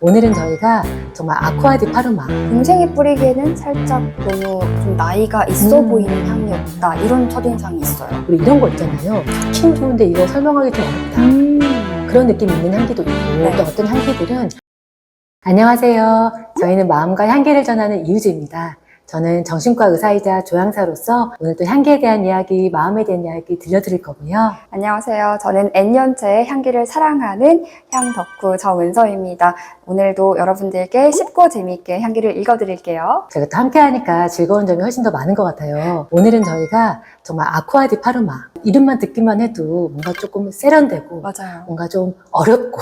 오늘은 저희가 정말 아쿠아디 파르마 동생이 뿌리기에는 살짝 너무 좀 나이가 있어 보이는 향이었다, 이런 첫인상이 있어요. 그리고 이런 거 있잖아요. 좋긴 좋은데 이거 설명하기 좀 어렵다 그런 느낌 있는 향기도 있고 네. 또 어떤 향기들은 안녕하세요. 저희는 마음과 향기를 전하는 이유지입니다. 저는 정신과 의사이자 조향사로서 오늘 또 향기에 대한 이야기, 마음에 대한 이야기 들려드릴 거고요. 안녕하세요. 저는 N년째 향기를 사랑하는 향덕후 정은서입니다. 오늘도 여러분들께 쉽고 재미있게 향기를 읽어드릴게요. 제가 또 함께 하니까 즐거운 점이 훨씬 더 많은 것 같아요. 오늘은 저희가 정말 아쿠아디 파르마 이름만 듣기만 해도 뭔가 조금 세련되고 맞아요. 뭔가 좀 어렵고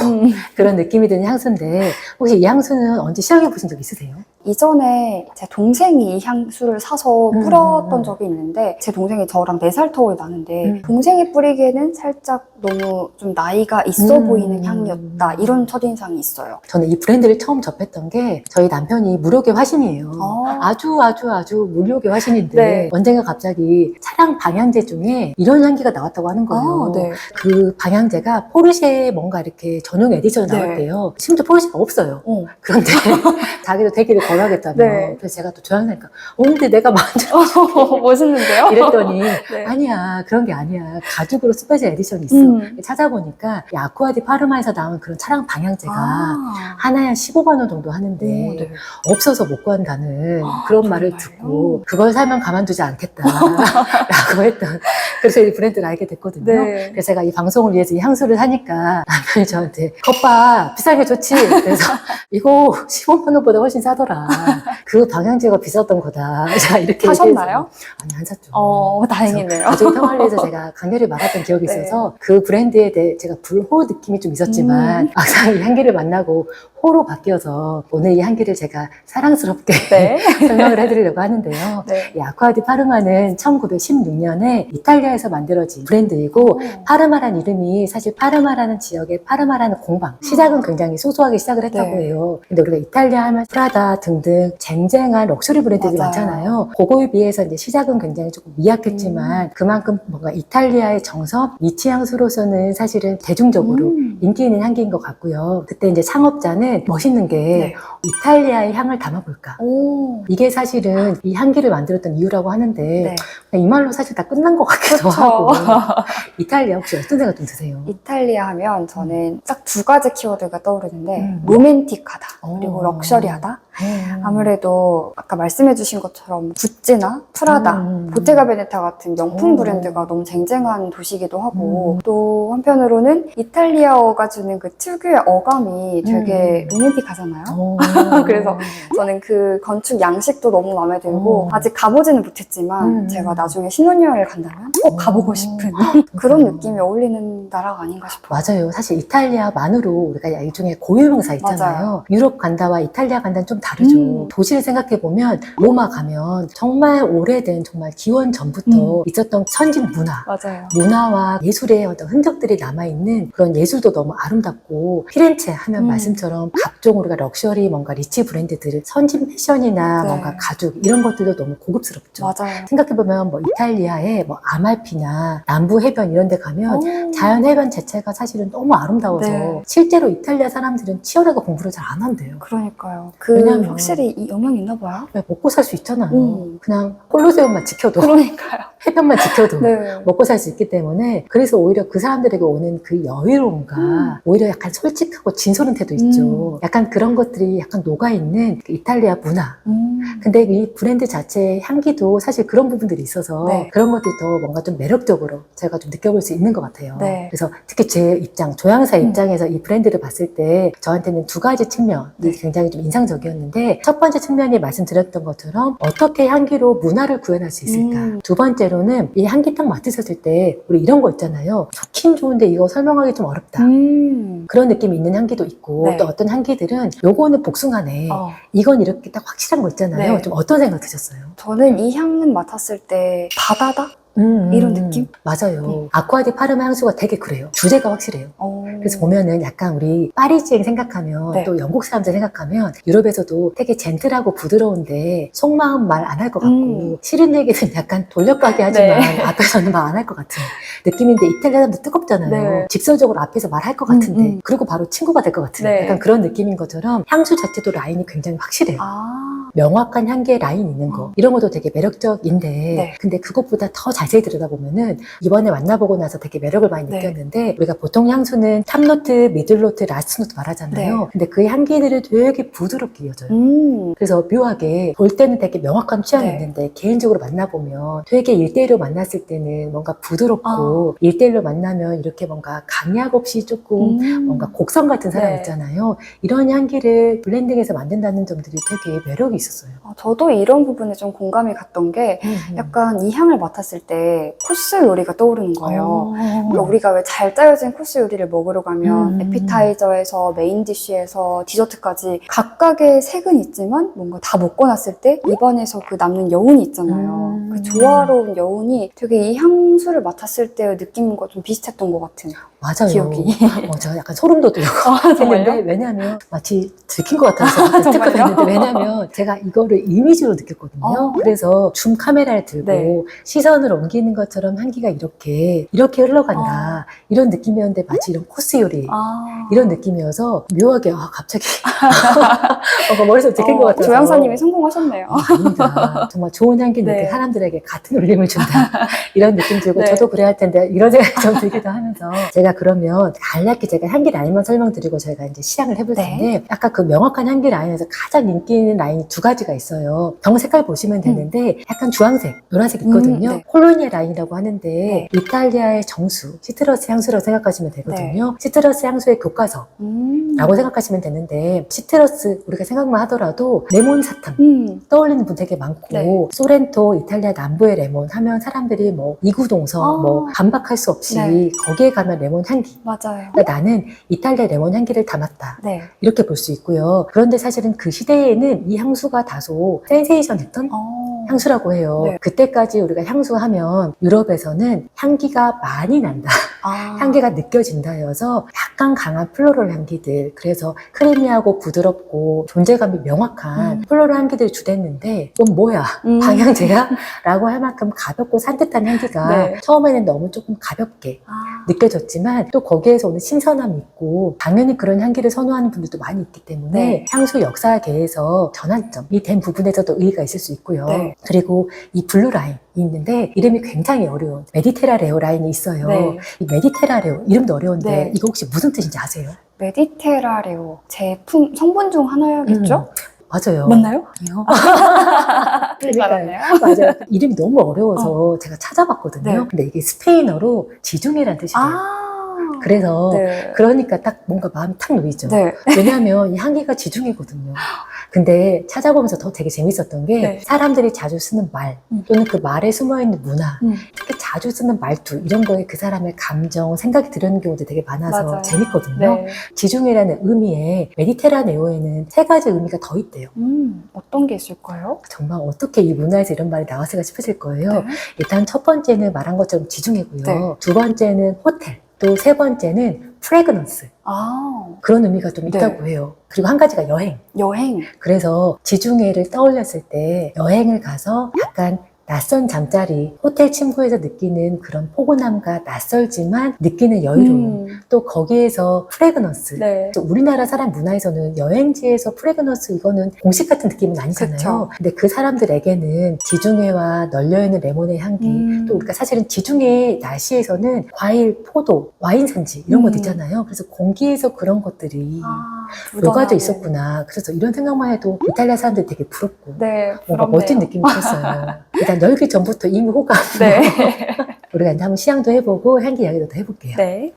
그런 느낌이 드는 향수인데 혹시 이 향수는 언제 시향해 보신 적 있으세요? 이전에 제 동생이 이 향수를 사서 뿌렸던 적이 있는데, 제 동생이 저랑 4살 터울이 나는데 동생이 뿌리기에는 살짝 너무 좀 나이가 있어 보이는 향이었다, 이런 첫인상이 있어요. 저는 이 브랜드를 처음 접했던 게 저희 남편이 무료계 화신이에요. 아주 무료계 화신인데 네. 언젠가 갑자기 차량 방향제 중에 이런 향기가 나왔다고 하는 거예요. 네. 그 방향제가 포르쉐에 뭔가 이렇게 전용 에디션이 네. 나왔대요. 심지어 포르쉐가 없어요. 그런데 자기도 되기를 권하겠다며. 네. 그래서 제가 또 조향사니까 근데 내가 만들어 멋있는데요? 이랬더니 네. 아니야, 그런 게 아니야. 가죽으로 스페셜 에디션이 있어. 찾아보니까 이 아쿠아디 파르마에서 나온 그런 차량 방향제가 하나에 15만 원 정도 하는데 네. 없어서 못 구한다는 그런 말을 정말요? 듣고 그걸 사면 가만두지 않겠다라고 했던, 그래서 이 브랜드를 알게 됐거든요. 네. 그래서 제가 이 방송을 위해서 이 향수를 사니까 남편이 저한테 겉봐, 비싼 게 좋지. 그래서 이거 15만 원보다 훨씬 싸더라. 그 방향제가 비쌌던 거다. 제가 이렇게 사셨나요? 얘기해서. 아니, 안 샀죠. 다행이네요. 가족 평화를 위해서 제가 강렬히 말았던 기억이 네. 있어서 그 브랜드에 대해 제가 불호 느낌이 좀 있었지만 막상 이 향기를 만나고 호로 바뀌어서 오늘 이 향기를 제가 사랑스럽게 네. 설명을 해드리려고 하는데요. 네. 이 아쿠아디 파르마는 1916년에 이탈리아에서 만들어진 브랜드이고 파르마라는 이름이 사실 파르마라는 지역의 파르마라는 공방, 시작은 굉장히 소소하게 시작을 했다고 네. 해요. 근데 우리가 이탈리아 하면 프라다 등등 쟁쟁한 럭셔리 브랜드들이 맞아요. 많잖아요. 그거에 비해서 이제 시작은 굉장히 조금 미약했지만 그만큼 뭔가 이탈리아의 정석, 니치 향수로서는 사실은 대중적으로 인기 있는 향기인 것 같고요. 그때 이제 창업자는 멋있는 게 이탈리아의 향을 담아볼까. 이게 사실은 이 향기를 만들었던 이유라고 하는데 이 말로 사실 다 끝난 것 같기도 하고. 이탈리아 혹시 어떤 생각 좀 드세요? 이탈리아 하면 저는 딱 2가지 키워드가 떠오르는데 로맨틱하다, 그리고 럭셔리하다. 아무래도 아까 말씀해주신 것처럼 구찌나 프라다, 보테가 베네타 같은 명품 브랜드가 너무 쟁쟁한 도시이기도 하고, 또 한편으로는 이탈리아어가 주는 그 특유의 어감이 되게 로맨틱하잖아요. 그래서 저는 그 건축 양식도 너무 마음에 들고 아직 가보지는 못했지만 제가 나중에 신혼여행을 간다면 꼭 가보고 싶은 그런 느낌이 어울리는 나라가 아닌가 싶어요. 맞아요. 사실 이탈리아만으로 우리가 일종의 고유명사 있잖아요. 맞아요. 유럽 간다와 이탈리아 간다는 좀 다르죠. 도시를 생각해보면 로마 가면 정말 오래된, 정말 기원 전부터 있었던 선진 문화, 맞아요. 문화와 예술의 어떤 흔적들이 남아있는 그런 예술도 너무 아름답고, 피렌체 하면 말씀처럼 각종 우리가 럭셔리 뭔가 리치 브랜드들, 선진 패션이나 뭔가 가죽 이런 것들도 너무 고급스럽죠. 맞아요. 생각해보면 뭐 이탈리아의 뭐 아말피나 남부 해변 이런 데 가면 자연 해변 자체가 사실은 너무 아름다워서 실제로 이탈리아 사람들은 치열하게 공부를 잘 안 한대요. 그러니까요. 왜냐면 확실히 이 영향이 있나 봐요. 먹고 살 수 있잖아요. 그냥 콜로세움만 지켜도, 그러니까요. 해변만 지켜도 네. 먹고 살 수 있기 때문에, 그래서 오히려 그 사람들에게 오는 그 여유로움과 오히려 약간 솔직하고 진솔한 태도 있죠. 약간 그런 것들이 약간 녹아있는 그 이탈리아 문화. 근데 이 브랜드 자체의 향기도 사실 그런 부분들이 있어서 그런 것들이 더 뭔가 좀 매력적으로 제가 좀 느껴볼 수 있는 것 같아요. 그래서 특히 제 입장, 조향사 입장에서 이 브랜드를 봤을 때 저한테는 2가지 측면이 굉장히 좀 인상적이었는데, 첫 번째 측면이 말씀드렸던 것처럼 어떻게 향기로 문화를 구현할 수 있을까. 두 번째로는 이 향기 딱 맡으셨을 때 우리 이런 거 있잖아요. 좋긴 좋은데 이거 설명하기 좀 어렵다. 그런 느낌이 있는 향기도 있고 또 어떤 향기들은 요거는 복숭아네. 이건 이렇게 딱 확실한 거 있잖아요. 좀 어떤 생각 드셨어요? 저는 이 향은 맡았을 때 바다다? 이런 느낌? 맞아요. 아쿠아 디 파르마 향수가 되게 그래요. 주제가 확실해요. 그래서 보면은 약간 우리 파리지앵 생각하면 네. 또 영국 사람들 생각하면 유럽에서도 되게 젠틀하고 부드러운데 속마음 말 안 할 것 같고 싫은 얘기는 약간 돌려가게 하지만 네. 앞에서는 말 안 할 것 같은 느낌인데 이탈리아 사람도 뜨겁잖아요. 네. 직설적으로 앞에서 말할 것 같은데 그리고 바로 친구가 될 것 같은 네. 약간 그런 느낌인 것처럼 향수 자체도 라인이 굉장히 확실해요. 명확한 향기의 라인 있는 거 이런 것도 되게 매력적인데 네. 근데 그것보다 더 자세히 들여다보면은 이번에 만나보고 나서 되게 매력을 많이 네. 느꼈는데 우리가 보통 향수는 탑노트, 미들노트, 라스트노트 말하잖아요. 네. 근데 그 향기들이 되게 부드럽게 이어져요. 그래서 묘하게 볼 때는 되게 명확한 취향이 네. 있는데 개인적으로 만나보면 되게 1대1로 만났을 때는 뭔가 부드럽고 1대1로 만나면 이렇게 뭔가 강약 없이 조금 뭔가 곡선 같은 사람 네. 있잖아요. 이런 향기를 블렌딩해서 만든다는 점들이 되게 매력이 있었어요. 저도 이런 부분에 좀 공감이 갔던 게 약간 이 향을 맡았을 때 코스 요리가 떠오르는 거예요. 그러니까 우리가 왜 잘 짜여진 코스 요리를 먹으러 가면 에피타이저에서 메인 디쉬에서 디저트까지 각각의 색은 있지만 뭔가 다 먹고 났을 때 입안에서 그 남는 여운이 있잖아요. 그 조화로운 여운이 되게 이 향수를 맡았을 때의 느낌과 좀 비슷했던 것 같은 맞아요. 기억이. 제가 약간 소름 돋으려고 했는데 왜냐면 마치 들킨 것 같아서 특급했는데 왜냐면 제가 이거를 이미지로 느꼈거든요. 그래서 줌 카메라를 들고 네. 시선을 옮기는 것처럼 향기가 이렇게 흘러간다 이런 느낌이었는데 마치 이런 코스 요리 이런 느낌이어서 묘하게 갑자기 뭔가 머릿속에 들킨 것 같아서 조향사님이 성공하셨네요. 아닙니다. 정말 좋은 향기는 네. 이렇게 사람들에게 같은 울림을 준다 이런 느낌 들고 네. 저도 그래야 할 텐데 이런 생각이 좀 들기도 하면서 제가 그러면 간략히 제가 향기 라인만 설명드리고 저희가 이제 시향을 해볼 텐데 아까 그 명확한 향기 라인에서 가장 인기 있는 라인이 두 가지가 있어요. 병 색깔 보시면 되는데 약간 주황색, 노란색 있거든요. 네. 콜로니아 라인이라고 하는데 네. 이탈리아의 정수, 시트러스 향수라고 생각하시면 되거든요. 시트러스 향수의 교과서라고 생각하시면 되는데 시트러스 우리가 생각만 하더라도 레몬 사탕 떠올리는 분 되게 많고 네. 소렌토 이탈리아 남부의 레몬 하면 사람들이 뭐 이구동성 뭐 반박할 수 없이 네. 거기에 가면 레몬 향기 맞아요. 그러니까 나는 이탈리아 레몬 향기를 담았다 네. 이렇게 볼 수 있고요. 그런데 사실은 그 시대에는 이 향수가 다소 센세이션했던 향수라고 해요. 네. 그때까지 우리가 향수하면 유럽에서는 향기가 많이 난다. 향기가 느껴진다여서 약간 강한 플로럴 향기들 그래서 크리미하고 부드럽고 존재감이 명확한 플로럴 향기들이 주됐는데 그건 뭐야 방향제야? 라고 할 만큼 가볍고 산뜻한 향기가 네. 처음에는 너무 조금 가볍게 느껴졌지만 또 거기에서 오는 신선함이 있고 당연히 그런 향기를 선호하는 분들도 많이 있기 때문에 네. 향수 역사계에서 전환점이 된 부분에서도 의의가 있을 수 있고요. 네. 그리고 이 블루 라인이 있는데 이름이 굉장히 어려운 메디테라레오 라인이 있어요. 네. 이 메디테라레오 이름도 어려운데 네. 이거 혹시 무슨 뜻인지 아세요? 메디테라레오 제품 성분 중 하나겠죠? 맞아요. 맞나요? 그러니까요. 맞아요. 이름이 너무 어려워서 제가 찾아봤거든요. 네. 근데 이게 스페인어로 지중해란 뜻이래요. 그래서 네. 그러니까 딱 뭔가 마음이 탁 놓이죠. 네. 왜냐하면 이 향기가 지중해거든요. 근데 찾아보면서 더 되게 재밌었던 게 네. 사람들이 자주 쓰는 말 또는 그 말에 숨어있는 문화 특히 자주 쓰는 말투 이런 거에 그 사람의 감정, 생각이 들어있는 경우도 되게 많아서 맞아요. 재밌거든요. 네. 지중해라는 의미에 메디테라네오에는 세 가지 의미가 더 있대요. 어떤 게 있을까요? 정말 어떻게 이 문화에서 이런 말이 나왔을까 싶으실 거예요. 네. 일단 첫 번째는 말한 것처럼 지중해고요. 네. 두 번째는 호텔, 또 세 번째는 프레그넌스 그런 의미가 좀 네. 있다고 해요. 그리고 한 가지가 여행. 여행. 그래서 지중해를 떠올렸을 때 여행을 가서 약간 낯선 잠자리, 호텔 침구에서 느끼는 그런 포근함과 낯설지만 느끼는 여유로움, 또 거기에서 프레그넌스. 네. 우리나라 사람 문화에서는 여행지에서 프레그넌스 이거는 공식 같은 느낌은 아니잖아요. 그쵸. 근데 그 사람들에게는 지중해와 널려있는 레몬의 향기, 또 우리가 사실은 지중해 날씨에서는 과일, 포도, 와인 산지 이런 것 있잖아요. 그래서 공기에서 그런 것들이 녹아져 있었구나. 그래서 이런 생각만 해도 이탈리아 사람들이 되게 부럽고 네, 뭔가 멋진 느낌이 들었어요. 일단 열기 전부터 이미 호감. 네. 우리가 이제 한번 시향도 해보고 향기 이야기도 더 해볼게요. 네.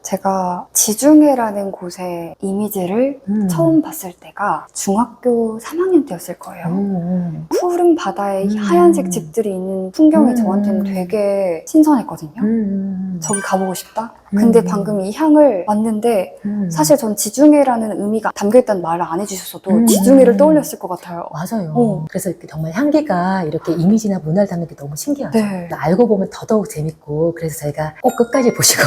제가 지중해라는 곳의 이미지를 처음 봤을 때가 중학교 3학년 때였을 거예요. 푸른 바다에 하얀색 집들이 있는 풍경이 저한테는 되게 신선했거든요. 저기 가보고 싶다? 근데 방금 이 향을 맡는데 사실 전 지중해라는 의미가 담겨있다는 말을 안 해주셨어도 지중해를 떠올렸을 것 같아요. 맞아요. 그래서 이렇게 정말 향기가 이렇게 이미지나 문화를 담는 게 너무 신기하죠. 네. 알고 보면 더더욱 재밌고 그래서 저희가 꼭 끝까지 보시고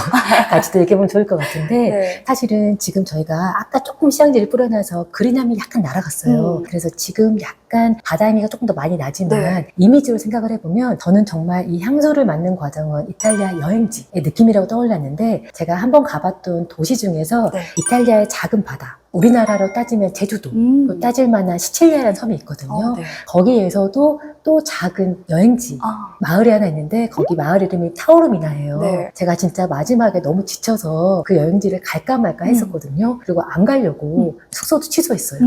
같이 또 얘기해보면 좋을 것 같은데 네. 사실은 지금 저희가 아까 조금 시향지를 뿌려놔서 그린함이 약간 날아갔어요. 그래서 지금 약간 바다미가 조금 더 많이 나지만 네. 이미지로 생각을 해보면 저는 정말 이 향수를 맡는 과정은 이탈리아 여행지의 느낌이라고 떠올랐는데 제가 한번 가봤던 도시 중에서 네. 이탈리아의 작은 바다 우리나라로 따지면 제주도 또 따질 만한 시칠리아라는 섬이 있거든요. 네. 거기에서도 또 작은 여행지 마을이 하나 있는데 거기 마을 이름이 타오르미나예요. 네. 제가 진짜 마지막에 너무 지쳐서 그 여행지를 갈까 말까 했었거든요. 그리고 안 가려고 숙소도 취소했어요.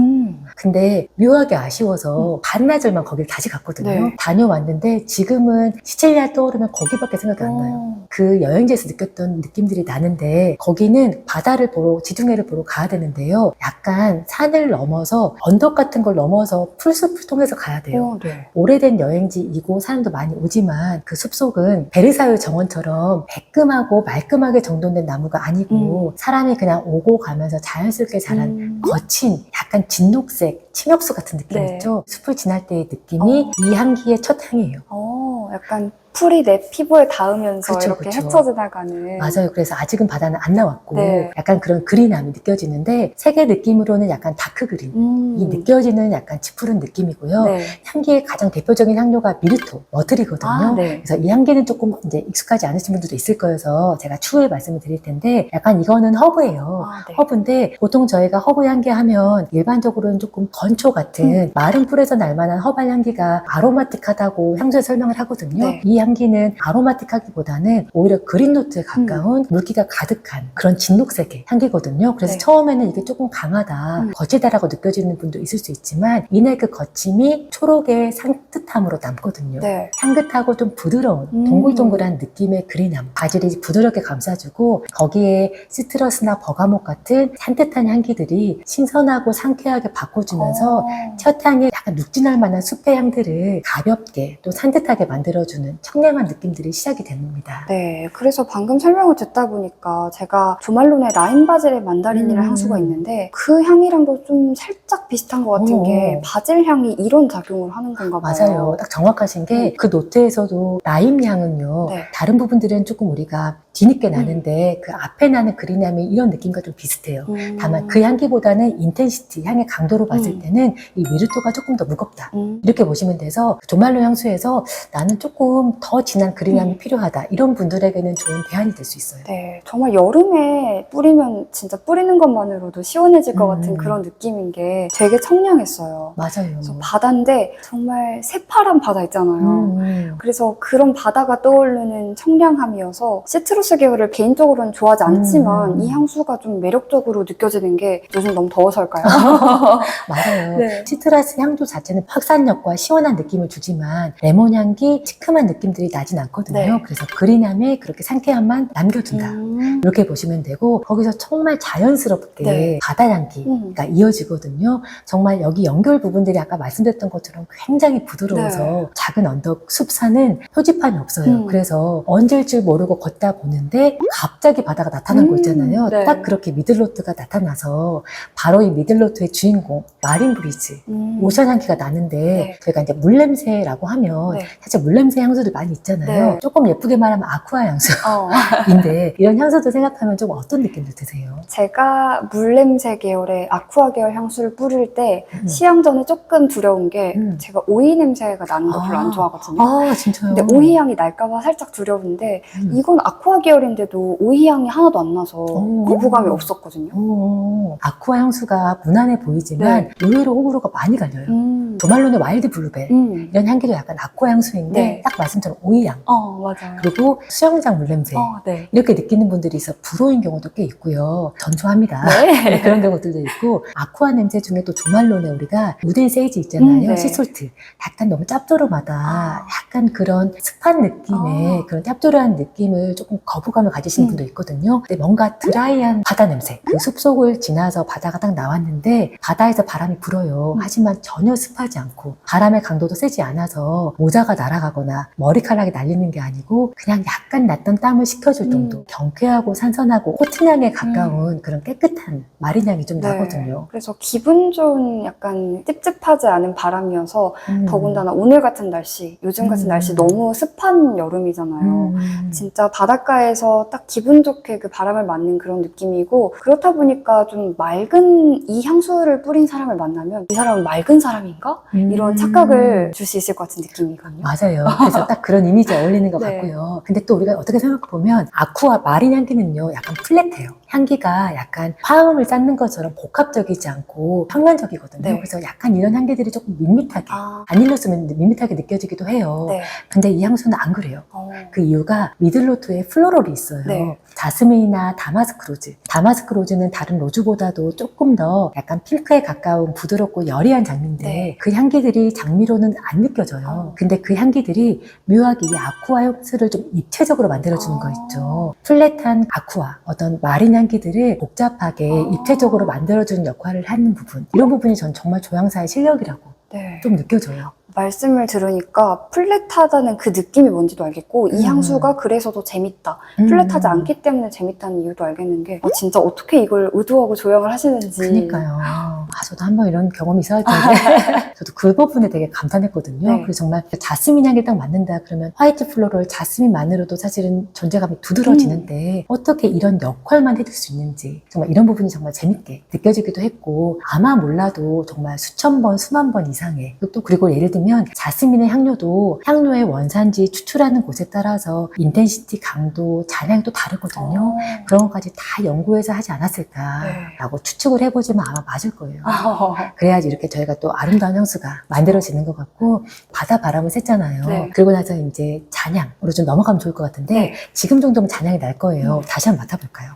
근데 묘하게 아쉬워서 반나절만 거길 다시 갔거든요. 네. 다녀왔는데 지금은 시칠리아 떠오르면 거기밖에 생각이 안 나요. 그 여행지에서 느꼈던 느낌들이 나는데 거기는 바다를 보러 지중해를 보러 가야 되는데요. 약간 산을 넘어서 언덕 같은 걸 넘어서 풀숲을 통해서 가야 돼요. 네. 오래된 여행지이고 사람도 많이 오지만 그 숲속은 베르사유 정원처럼 매끈하고 말끔하게 정돈된 나무가 아니고 사람이 그냥 오고 가면서 자연스럽게 자란 거친 약간 진녹색 침엽수 같은 느낌 네. 있죠? 숲을 지날 때의 느낌이 이 향기의 첫 향이에요. 약간 풀이 내 피부에 닿으면서 그쵸, 이렇게 그쵸. 헤쳐 지나가는. 맞아요. 그래서 아직은 바다는 안 나왔고 네. 약간 그런 그린함이 느껴지는데 색의 느낌으로는 약간 다크 그린 이 느껴지는 약간 짙은 느낌이고요. 네. 향기의 가장 대표적인 향료가 미르토, 머틀이거든요. 네. 그래서 이 향기는 조금 이제 익숙하지 않으신 분들도 있을 거여서 제가 추후에 말씀을 드릴 텐데 약간 이거는 허브예요. 네. 허브인데 보통 저희가 허브 향기 하면 일반적으로는 조금 건초 같은 마른 풀에서 날 만한 허브 향기가 아로마틱하다고 향수에 설명을 하거든요. 네. 이 향기는 아로마틱하기보다는 오히려 그린 노트에 가까운 물기가 가득한 그런 진녹색의 향기거든요. 그래서 네. 처음에는 이게 조금 강하다, 거칠다라고 느껴지는 분도 있을 수 있지만 이내 그 거침이 초록의 산뜻함으로 남거든요. 네. 향긋하고 좀 부드러운 동글동글한 느낌의 그린함, 바질이 부드럽게 감싸주고 거기에 시트러스나 버가못 같은 산뜻한 향기들이 신선하고 상쾌하게 바꿔주면서 첫 향에 약간 눅진할 만한 숲의 향들을 가볍게 또 산뜻하게 만들어주는 청량한 느낌들이 시작이 됩니다. 네, 그래서 방금 설명을 듣다 보니까 제가 조말론의 라임 바질의 만다린이라는 향수가 있는데 그 향이랑도 좀 살짝 비슷한 것 같은 게 바질 향이 이런 작용을 하는 건가 봐요. 맞아요. 딱 정확하신 게 그 노트에서도 라임 향은요. 네. 다른 부분들은 조금 우리가 뒤늦게 나는데 그 앞에 나는 그린함이 이런 느낌과 좀 비슷해요. 다만 그 향기보다는 인텐시티, 향의 강도로 봤을 때는 이 미르토가 조금 더 무겁다. 이렇게 보시면 돼서 조말로 향수에서 나는 조금 더 진한 그린함이 필요하다. 이런 분들에게는 좋은 대안이 될 수 있어요. 네, 정말 여름에 뿌리면 진짜 뿌리는 것만으로도 시원해질 것 같은 그런 느낌인 게 되게 청량했어요. 맞아요. 그래서 바다인데 정말 새파란 바다 있잖아요. 그래서 그런 바다가 떠오르는 청량함이어서 시트러스 계열을 개인적으로는 좋아하지 않지만 이 향수가 좀 매력적으로 느껴지는 게 요즘 너무 더워서일까요? 맞아요. 네. 시트러스 향도 자체는 확산력과 시원한 느낌을 주지만 레몬 향기, 시큼한 느낌들이 나진 않거든요. 네. 그래서 그린함에 그렇게 상쾌함만 남겨둔다. 이렇게 보시면 되고 거기서 정말 자연스럽게 네. 바다 향기가 이어지거든요. 정말 여기 연결 부분들이 아까 말씀드렸던 것처럼 굉장히 부드러워서 네. 작은 언덕, 숲산은 표지판이 없어요. 그래서 언제일 줄 모르고 걷다 보는데 갑자기 바다가 나타난 거 있잖아요. 네. 딱 그렇게 미들로트가 나타나서 바로 이 미들로트의 주인공 마린 브리즈 오션 향기가 나는데 네. 저희가 이제 물냄새라고 하면 네. 사실 물냄새 향수들 많이 있잖아요. 네. 조금 예쁘게 말하면 아쿠아 향수인데 이런 향수도 생각하면 좀 어떤 느낌도 드세요? 제가 물냄새 계열의 아쿠아 계열 향수를 뿌릴 때 시향 전에 조금 두려운 게 제가 오이 냄새가 나는 거 별로 안 좋아하거든요. 아 진짜요? 근데 오이 향이 날까봐 살짝 두려운데 이건 아쿠아 계열인데도 오이 향이 하나도 안 나서 거부감이 없었거든요. 아쿠아 향수가 무난해 보이지만 의외로 호불호가 많이 갈려요. 조말론의 와일드 블루벨 이런 향기도 약간 아쿠아 향수인데 네. 딱 말씀처럼 오이향 맞아요. 그리고 수영장 물냄새 네. 이렇게 느끼는 분들이 있어 불호인 경우도 꽤 있고요. 전조합니다. 네. 그런 경우들도 있고 아쿠아 냄새 중에 또 조말론에 우리가 우든 세이지 있잖아요. 네. 시솔트 약간 너무 짭조름하다. 약간 그런 습한 느낌의 그런 짭조름한 느낌을 조금 거부감을 가지시는 분도 있거든요. 근데 뭔가 드라이한 바다 냄새 그 숲속을 지나서 바다가 딱 나왔는데 바다에서 바람이 불어요. 하지만 전혀 습하지 강하지 않고 바람의 강도도 세지 않아서 모자가 날아가거나 머리카락이 날리는 게 아니고 그냥 약간 났던 땀을 식혀줄 정도 경쾌하고 산선하고 코튼향에 가까운 그런 깨끗한 마린향이 좀 나거든요. 그래서 기분 좋은 약간 찝찝하지 않은 바람이어서 더군다나 오늘 같은 날씨, 요즘 같은 날씨 너무 습한 여름이잖아요. 진짜 바닷가에서 딱 기분 좋게 그 바람을 맞는 그런 느낌이고 그렇다 보니까 좀 맑은 이 향수를 뿌린 사람을 만나면 이 사람은 맑은 사람인가? 이런 착각을 줄 수 있을 것 같은 느낌이거든요. 맞아요. 그래서 딱 그런 이미지에 어울리는 것 네. 같고요. 근데 또 우리가 어떻게 생각해보면 아쿠아 마린 향기는요 약간 플랫해요. 향기가 약간 화음을 쌓는 것처럼 복합적이지 않고 평면적이거든요. 네. 그래서 약간 이런 향기들이 조금 밋밋하게 바닐로 쓰면 밋밋하게 느껴지기도 해요. 네. 근데 이 향수는 안 그래요. 그 이유가 미들노트에 플로럴이 있어요. 네. 자스민이나 다마스크 로즈. 다마스크 로즈는 다른 로즈보다도 조금 더 약간 핑크에 가까운 부드럽고 여리한 장미인데 네. 그 향기들이 장미로는 안 느껴져요. 근데 그 향기들이 묘하게 이 아쿠아 향수를 좀 입체적으로 만들어주는 거 있죠. 플랫한 아쿠아, 어떤 마린 향기들을 복잡하게 입체적으로 만들어주는 역할을 하는 부분. 이런 부분이 전 정말 조향사의 실력이라고 네. 좀 느껴져요. 말씀을 들으니까 플랫하다는 그 느낌이 뭔지도 알겠고 이 향수가 그래서 더 재밌다. 플랫하지 않기 때문에 재밌다는 이유도 알겠는 게 진짜 어떻게 이걸 의도하고 조형을 하시는지. 그니까요. 저도 한번 이런 경험이 있어야 텐데 저도 그 부분에 되게 감탄했거든요. 네. 그래서 정말 자스민 향이 딱 맞는다 그러면 화이트 플로럴 자스민만으로도 사실은 존재감이 두드러지는데 어떻게 이런 역할만 해줄 수 있는지 정말 이런 부분이 정말 재밌게 느껴지기도 했고 아마 몰라도 정말 수천 번, 수만 번 이상의 또 그리고 예를 들면 자스민의 향료도 향료의 원산지 추출하는 곳에 따라서 인텐시티, 강도, 잔향도 다르거든요. 그런 것까지 다 연구해서 하지 않았을까라고 추측을 해보지만 아마 맞을 거예요. 그래야지 이렇게 저희가 또 아름다운 향수가 만들어지는 것 같고 바다 바람을 쐈잖아요. 네. 그리고 나서 이제 잔향으로 좀 넘어가면 좋을 것 같은데 네. 지금 정도면 잔향이 날 거예요. 다시 한번 맡아볼까요?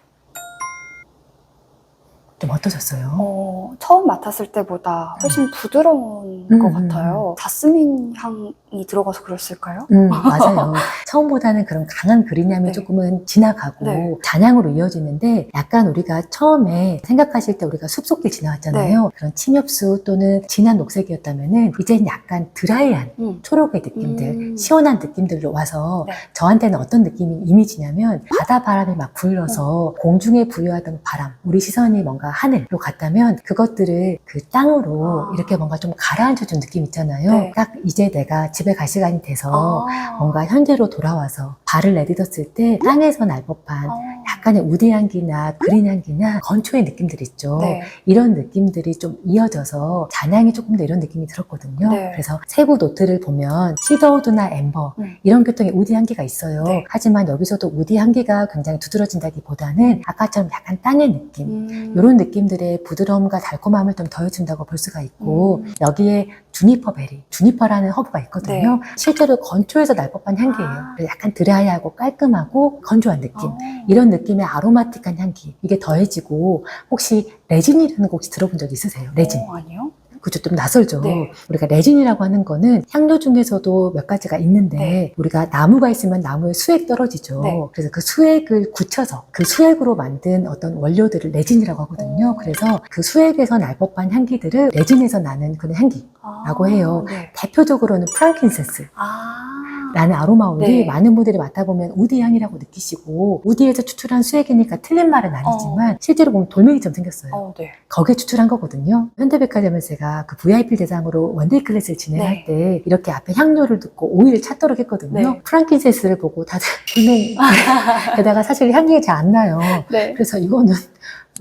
좀 어떠셨어요? 처음 맡았을 때보다 훨씬 부드러운 것 같아요. 자스민 향이 들어가서 그랬을까요? 맞아요. 처음보다는 그런 강한 그린향이 네. 조금은 지나가고 네. 잔향으로 이어지는데 약간 우리가 처음에 생각하실 때 우리가 숲속길 지나왔잖아요. 네. 그런 침엽수 또는 진한 녹색이었다면은 이제는 약간 드라이한 초록의 느낌들, 시원한 느낌들로 와서 네. 저한테는 어떤 느낌이 이미지냐면 바다 바람이 막 불러서 공중에 부유하던 바람, 우리 시선이 뭔가 하늘로 갔다면 그것들을 그 땅으로 이렇게 뭔가 좀 가라앉혀준 느낌 있잖아요. 네. 딱 이제 내가 집에 갈 시간이 돼서 뭔가 현재로 돌아와서 발을 내딛었을 때 땅에서 날 법한 약간의 우디 향기나 그린 향기나 건초의 느낌들 있죠. 네. 이런 느낌들이 좀 이어져서 잔향이 조금 더 이런 느낌이 들었거든요. 네. 그래서 세부 노트를 보면 시더우드나 엠버 이런 계통의 우디 향기가 있어요. 네. 하지만 여기서도 우디 향기가 굉장히 두드러진다기보다는 아까처럼 약간 땅의 느낌 이런 느낌들의 부드러움과 달콤함을 좀 더해준다고 볼 수가 있고 여기에 주니퍼 베리, 주니퍼라는 허브가 있거든요. 네. 실제로 건초에서 날 법한 향기예요. 그래서 약간 드라이하고 깔끔하고 건조한 느낌. 이런 느낌의 아로마틱한 향기. 이게 더해지고 혹시 레진이라는 거 혹시 들어본 적 있으세요? 레진. 아니요. 그죠? 좀 낯설죠? 네. 우리가 레진이라고 하는 거는 향료 중에서도 몇 가지가 있는데 네. 우리가 나무가 있으면 나무에 수액 떨어지죠. 네. 그래서 그 수액을 굳혀서 그 수액으로 만든 어떤 원료들을 레진이라고 하거든요. 그래서 그 수액에서 날 법한 향기들을 레진에서 나는 그런 향기라고 해요. 네. 대표적으로는 프랑킨센스. 라는 아로마 오일이 네. 많은 분들이 맡아보면 우디 향이라고 느끼시고 우디에서 추출한 수액이니까 틀린 말은 아니지만 실제로 보면 돌멩이처럼 생겼어요. 네. 거기에 추출한 거거든요. 현대백화점에서 제가 그 VIP 대상으로 원데이 클래스를 진행할 네. 때 이렇게 앞에 향료를 듣고 오일을 찾도록 했거든요. 네. 프랑킨센스를 보고 다들 돌멩이 게다가 사실 향기가 잘 안 나요. 네. 그래서 이거는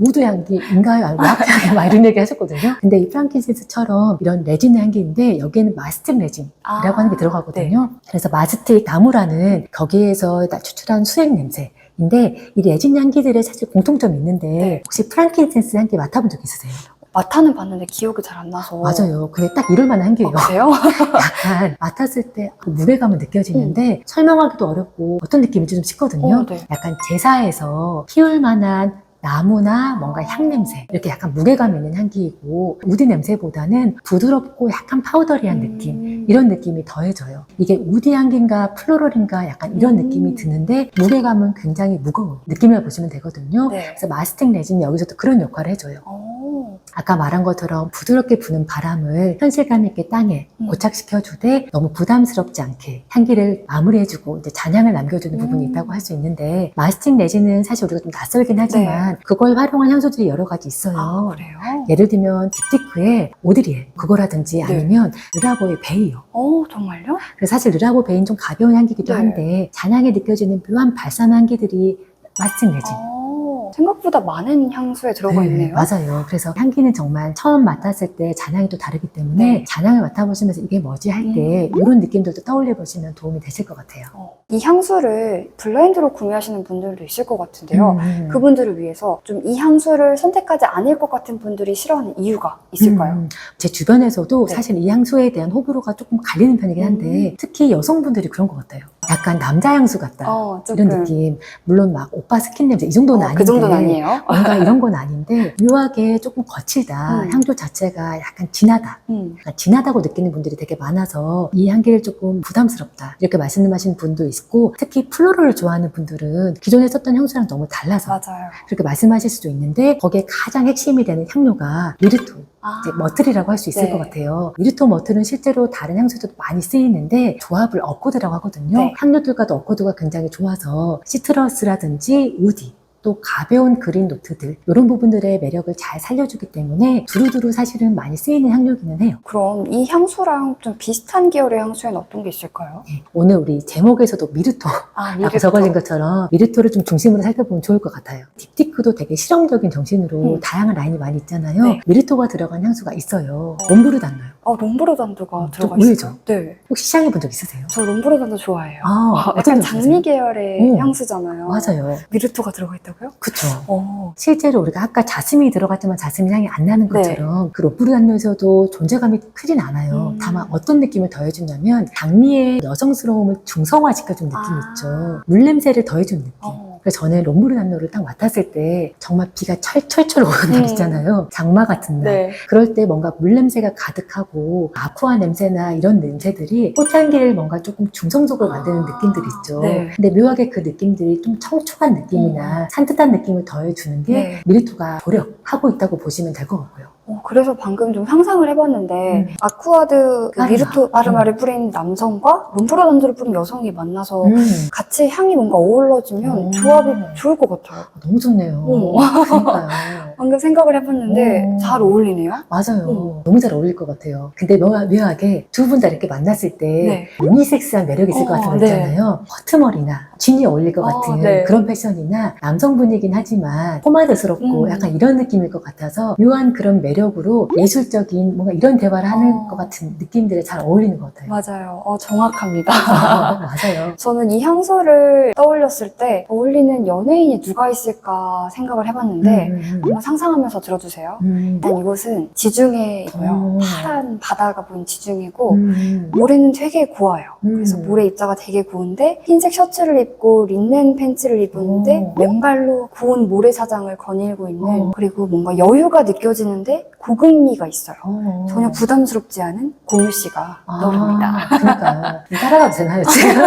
우드 향기인가요? 아니면 약 향기? 막 이런 얘기 하셨거든요. 근데 이 프랑킨센스처럼 이런 레진 향기인데 여기에는 마스틱 레진이라고 하는 게 들어가거든요. 그래서 마스틱 나무라는 거기에서 추출한 수액 냄새인데 이 레진 향기들의 사실 공통점이 있는데 네. 혹시 프랑킨센스 향기 맡아본 적 있으세요? 맡아는 봤는데 기억이 잘 안 나서. 맞아요. 근데 딱 이럴 만한 향기예요. 그래요? 약간 맡았을 때 그 무게감은 느껴지는데 설명하기도 어렵고 어떤 느낌인지 좀 싶거든요. 네. 약간 제사에서 피울 만한 나무나 뭔가 향냄새 이렇게 약간 무게감 있는 향기이고 우디 냄새보다는 부드럽고 약간 파우더리한 느낌 이런 느낌이 더해져요. 이게 우디 향기인가 플로럴인가 약간 이런 느낌이 드는데 무게감은 굉장히 무거운 느낌을 보시면 되거든요. 네. 그래서 마스틱 레진이 여기서도 그런 역할을 해줘요. 아까 말한 것처럼 부드럽게 부는 바람을 현실감 있게 땅에 고착시켜주되 너무 부담스럽지 않게 향기를 마무리해주고 이제 잔향을 남겨주는 부분이 있다고 할 수 있는데, 마스틱 레진은 사실 우리가 좀 낯설긴 하지만 그걸 활용한 향수들이 여러 가지 있어요. 아, 그래요? 예를 들면 딥티크의 오드리엘 그거라든지 아니면 르라보의 베이요. 정말요? 그래서 사실 르라보 베이는 좀 가벼운 향기기도 네. 한데 잔향에 느껴지는 묘한 발산 향기들이 마스틱 레진. 생각보다 많은 향수에 들어가 있네요. 맞아요. 그래서 향기는 정말 처음 맡았을 때 잔향이 또 다르기 때문에 잔향을 맡아보시면서 이게 뭐지 할 때 이런 느낌들도 떠올려 보시면 도움이 되실 것 같아요. 이 향수를 블라인드로 구매하시는 분들도 있을 것 같은데요. 그분들을 위해서 좀 이 향수를 선택하지 않을 것 같은 분들이 싫어하는 이유가 있을까요? 제 주변에서도 네. 사실 이 향수에 대한 호불호가 조금 갈리는 편이긴 한데 특히 여성분들이 그런 것 같아요. 약간 남자 향수 같다. 조금. 이런 느낌. 물론 막 오빠 스킨 냄새 이 정도는 아닌데 그 정도는 아니에요. 뭔가 이런 건 아닌데 묘하게 조금 거칠다. 향조 자체가 약간 진하다. 약간 진하다고 느끼는 분들이 되게 많아서 이 향기를 조금 부담스럽다. 이렇게 말씀하시는 분도 있고 특히 플로럴을 좋아하는 분들은 기존에 썼던 향수랑 너무 달라서 맞아요. 그렇게 말씀하실 수도 있는데 거기에 가장 핵심이 되는 향료가 미르토. 이제 머틀이라고 할 수 있을 것 같아요. 미르토 머틀은 실제로 다른 향수들도 많이 쓰이는데 조합을 어코드라고 하거든요. 향료들과도 어코드가 굉장히 좋아서 시트러스라든지 우디 또 가벼운 그린 노트들 이런 부분들의 매력을 잘 살려주기 때문에 두루두루 사실은 많이 쓰이는 향료기는 해요. 그럼 이 향수랑 좀 비슷한 계열의 향수에는 어떤 게 있을까요? 오늘 우리 제목에서도 미르토라고 적어진 것처럼 미르토를 좀 중심으로 살펴보면 좋을 것 같아요. 딥티크도 되게 실험적인 정신으로 다양한 라인이 많이 있잖아요. 미르토가 들어간 향수가 있어요. 롬브르단노요. 롬브르단도가 들어가 좀 있어요? 네. 혹시 시향해 본 적 있으세요? 저 롬브르단도 좋아해요. 어떤 약간 장미 계열의 향수잖아요. 맞아요. 미르토가 들어가 있다고요? 그쵸. 실제로 우리가 아까 자스민이 들어갔지만 자스민 향이 안 나는 것처럼 그 롬브르단노에서도 존재감이 크진 않아요. 다만 어떤 느낌을 더해주냐면 장미의 여성스러움을 중성화시켜준 느낌이 있죠. 물냄새를 더해준 느낌. 그래서 저는 롬브르단노를 딱 맡았을 때 정말 비가 철철철 오는 날 있잖아요. 장마 같은 날. 그럴 때 뭔가 물냄새가 가득하고 아쿠아 냄새나 이런 냄새들이 꽃향기를 뭔가 조금 중성적으로 만드는 느낌들이 있죠. 근데 묘하게 그 느낌들이 좀 청초한 느낌이나 산뜻한 느낌을 더해주는 게 미르토가 조력하고 있다고 보시면 될 것 같고요. 그래서 방금 좀 상상을 해봤는데 아쿠아드 미르토 아르마를 뿌린 남성과 롬브르단도를 뿌린 여성이 만나서 같이 향이 뭔가 어우러지면 조합이 좋을 것 같아요. 너무 좋네요. 그러니까요. 방금 생각을 해봤는데 잘 어울리네요. 맞아요. 너무 잘 어울릴 것 같아요. 근데 묘하게 두 분 다 이렇게 만났을 때 유니섹스한 매력이 있을 것 같은 거 있잖아요. 커트머리나 진이 어울릴 것 같은 그런 패션이나 남성분이긴 하지만 포마드스럽고 약간 이런 느낌일 것 같아서 묘한 그런 매력으로 예술적인 뭔가 이런 대화를 하는 것 같은 느낌들에 잘 어울리는 것 같아요. 맞아요. 정확합니다. 맞아요. 저는 이 향수를 떠올렸을 때 어울리는 연예인이 누가 있을까 생각을 해봤는데 한번 상상하면서 들어주세요. 일단 이곳은 지중해이고요. 파란 바다가 보인 지중해고 모래는 되게 고와요. 그래서 모래 입자가 되게 고운데 흰색 셔츠를 입고 린넨 팬츠를 입었는데 맨발로 고운 모래사장을 거닐고 있는 그리고 뭔가 여유가 느껴지는데 고급미가 있어요. 전혀 부담스럽지 않은 공유 씨가 떠오릅니다. 그러니까요. 따라가도 되나요, 지금?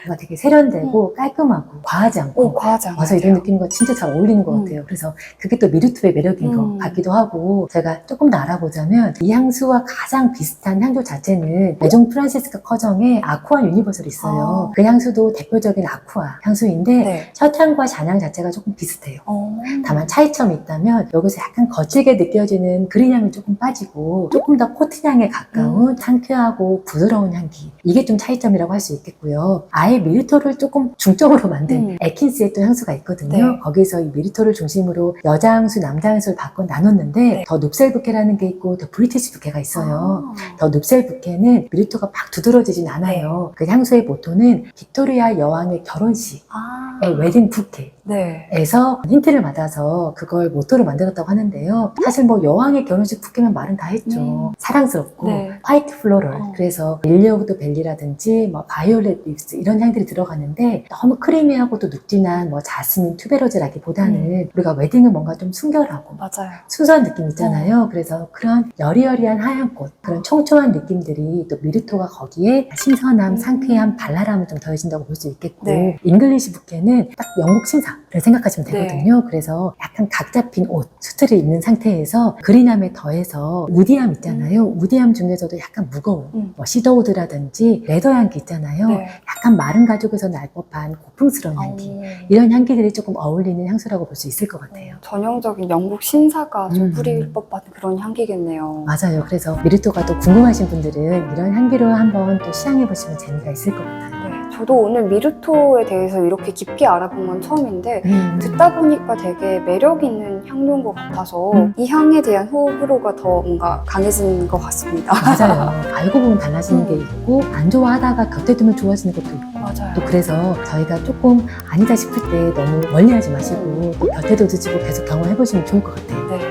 뭔가 되게 세련되고 깔끔하고 과하지 않고 과하지 않아요. 맞아, 이런 느낌과 진짜 잘 어울리는 것 같아요. 그래서 그게 또 미르토의 매력인 것 같기도 하고 제가 조금 더 알아보자면 이 향수와 가장 비슷한 향조 자체는 메종 프란시스카 커정의 아쿠아 유니버설이 있어요. 그 향수도 대표적인 아쿠아 향수인데 셔향과 잔향 자체가 조금 비슷해요. 다만 차이점이 있다면 여기서 약간 거칠게 느껴지는 그린 향이 조금 빠지고 조금 더 코튼 향에 가까운 상쾌하고 부드러운 향기, 이게 좀 차이점이라고 할 수 있겠고요. 아예 미르토를 조금 중적으로 만든 에킨스의 또 향수가 있거든요. 거기서 이 미르토를 중심으로 여자 향수, 남자 향수를 바꿔 나눴는데 더 눕셀 부케라는 게 있고 더 브리티시 부케가 있어요. 더 눕셀 부케는 미르토가 막 두드러지진 않아요. 그 향수의 모토는 빅토리아 여왕의 결혼식의 웨딩 부케 에서 힌트를 받아서 그걸 모토로 만들었다고 하는데요. 사실 뭐 여왕의 결혼식 부케면 말은 다 했죠. 사랑스럽고 화이트 플로럴, 그래서 릴리 오브 더 벨리라든지 뭐 바이올렛 립스 이런 향들이 들어가는데 너무 크리미하고 또 눅진한 뭐 자스민, 튜베로즈라기보다는 우리가 웨딩은 뭔가 좀 순결하고 순수한 느낌 있잖아요. 그래서 그런 여리여리한 하얀 꽃, 그런 청초한 느낌들이 또 미르토가 거기에 신선함, 상쾌함, 발랄함을 좀 더해진다고 볼 수 있겠고 잉글리시 부케는 딱 영국 신상 빈도사를 생각하시면 되거든요. 그래서 약간 각 잡힌 옷, 수트를 입는 상태에서 그린함에 더해서 우디함 있잖아요. 우디함 중에서도 약간 무거운 뭐 시더우드라든지 레더 향기 있잖아요. 네. 약간 마른 가죽에서 날 법한 고풍스러운 향기. 이런 향기들이 조금 어울리는 향수라고 볼 수 있을 것 같아요. 전형적인 영국 신사가 좀 뿌릴 법한 그런 향기겠네요. 맞아요. 그래서 미르토가 또 궁금하신 분들은 이런 향기로 한번 또 시향해보시면 재미가 있을 것 같아요. 네, 저도 오늘 미르토에 대해서 이렇게 깊이 알아본 건 처음인데 듣다 보니까 되게 매력 있는 향료인 것 같아서 이 향에 대한 호불호가 더 뭔가 강해진 것 같습니다. 맞아요. 알고 보면 달라지는 게 있고 안 좋아하다가 곁에 두면 좋아지는 것도 있고 맞아요. 또 그래서 저희가 조금 아니다 싶을 때 너무 멀리하지 마시고 또 곁에도 두시고 계속 경험해보시면 좋을 것 같아요. 네,